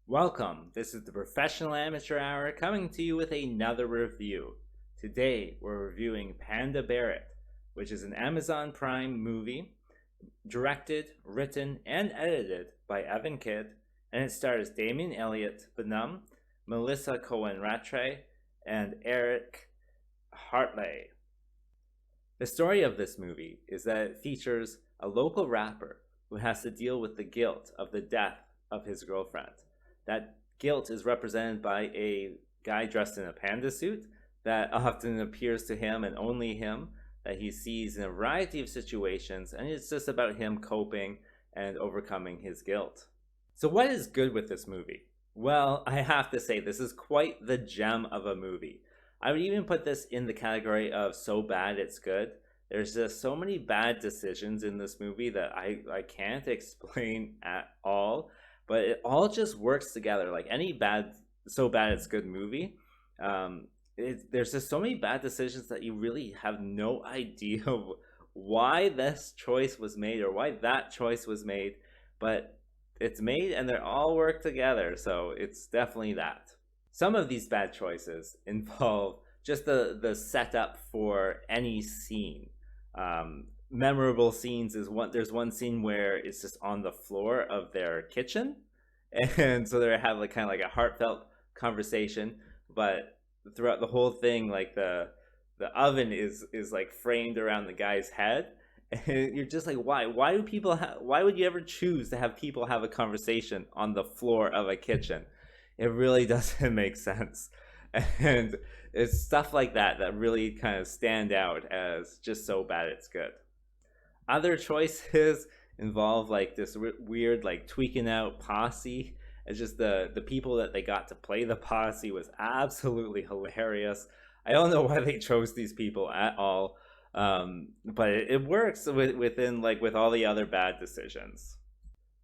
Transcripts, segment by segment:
Welcome. This is the Professional Amateur Hour coming to you with another review. Today we're reviewing Panda Bear It, which is an Amazon Prime movie directed, written, and edited by Evan Kidd, and it stars Damien, Elliott, Bynum, Melissa Cohen-Rattray, and Eric Hartley. The story of this movie is that it features a local rapper who has to deal with the guilt of the death of his girlfriend. That guilt is represented by a guy dressed in a panda suit that often appears to him and only him, that he sees in a variety of situations, and it's just about him coping and overcoming his guilt. So what is good with this movie? Well, I have to say this is quite the gem of a movie. I would even put this in the category of so bad it's good. There's just so many bad decisions in this movie that I can't explain at all, but it all just works together. Like any so bad it's good movie, there's just so many bad decisions that you really have no idea why this choice was made or why that choice was made, but it's made and they're all work together, so it's definitely that. Some of these bad choices involve just the setup for any scene. Memorable scenes is there's one scene where it's just on the floor of their kitchen, and so they have like kind of like a heartfelt conversation, but throughout the whole thing, like the oven is like framed around the guy's head, and you're just like, why do people why would you ever choose to have people have a conversation on the floor of a kitchen? It really doesn't make sense. And it's stuff like that that really kind of stand out as just so bad it's good. Other choices involve like this weird like tweaking out posse. It's just the people that they got to play the posse was absolutely hilarious. I don't know why they chose these people at all, but it works within like with all the other bad decisions.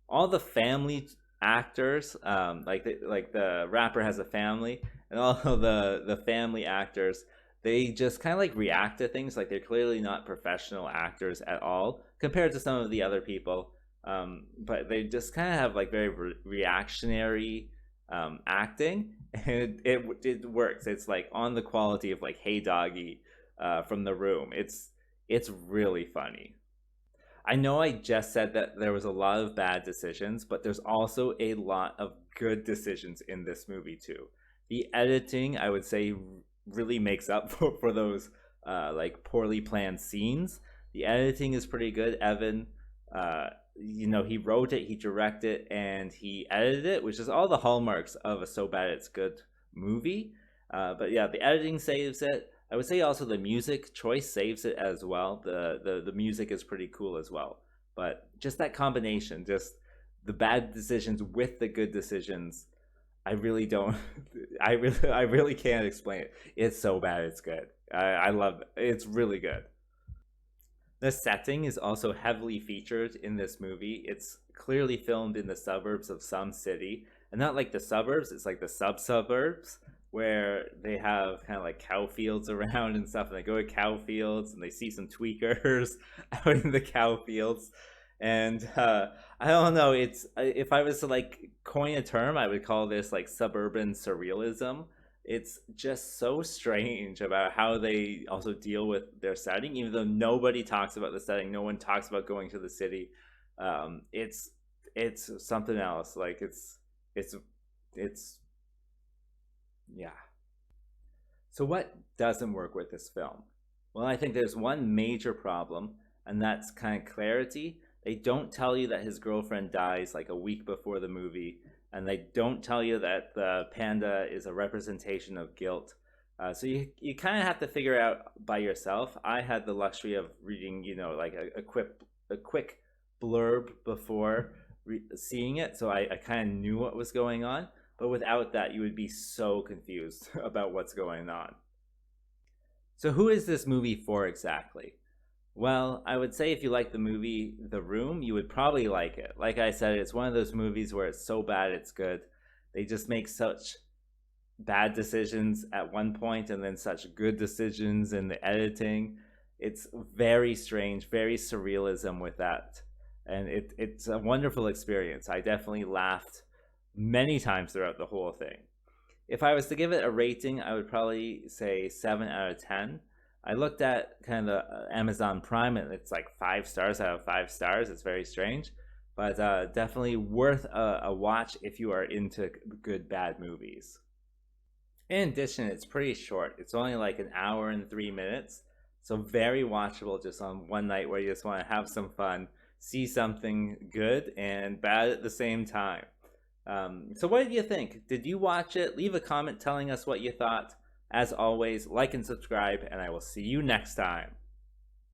All the family actors, like the rapper has a family, and all the family actors, they just kind of like react to things. Like they're clearly not professional actors at all compared to some of the other people, but they just kind of have like very reactionary acting, and it works. It's like on the quality of like Hey Doggy from The Room. It's really funny. I know I just said that there was a lot of bad decisions, but there's also a lot of good decisions in this movie too. The editing, I would say, really makes up for those like poorly planned scenes. The editing is pretty good. Evan, he wrote it, he directed, and he edited it, which is all the hallmarks of a so bad it's good movie. But yeah, the editing saves it. I would say also the music choice saves it as well. The music is pretty cool as well. But just that combination, just the bad decisions with the good decisions, I really don't I really can't explain it. It's so bad it's good. I love it. It's really good. The setting is also heavily featured in this movie. It's clearly filmed in the suburbs of some city, and not like the suburbs, it's like the sub-suburbs where they have kind of like cow fields around and stuff, and they go to cow fields and they see some tweakers out in the cow fields. And I don't know, it's if I was to like coin a term, I would call this like suburban surrealism. It's just so strange about how they also deal with their setting, even though nobody talks about the setting, no one talks about going to the city. It's something else. Like it's yeah. So what doesn't work with this film? Well, I think there's one major problem, and that's kind of clarity. They don't tell you that his girlfriend dies like a week before the movie, and they don't tell you that the panda is a representation of guilt. So you kind of have to figure out by yourself. I had the luxury of reading, like a quick blurb before seeing it, so I kind of knew what was going on. But without that, you would be so confused about what's going on. So who is this movie for exactly? Well, I would say if you like the movie The Room, you would probably like it. Like I said, it's one of those movies where it's so bad it's good. They just make such bad decisions at one point and then such good decisions in the editing. It's very strange, very surrealism with that. And it's a wonderful experience. I definitely laughed many times throughout the whole thing. If I was to give it a rating, I would probably say 7 out of 10. I looked at kind of the Amazon Prime, and it's like 5 stars out of 5 stars. It's very strange, but definitely worth a watch if you are into good bad movies. In addition, it's pretty short. It's only like an hour and 3 minutes, so very watchable just on one night where you just want to have some fun, see something good and bad at the same time. So what did you think? Did you watch it? Leave a comment telling us what you thought. As always, like and subscribe, and I will see you next time.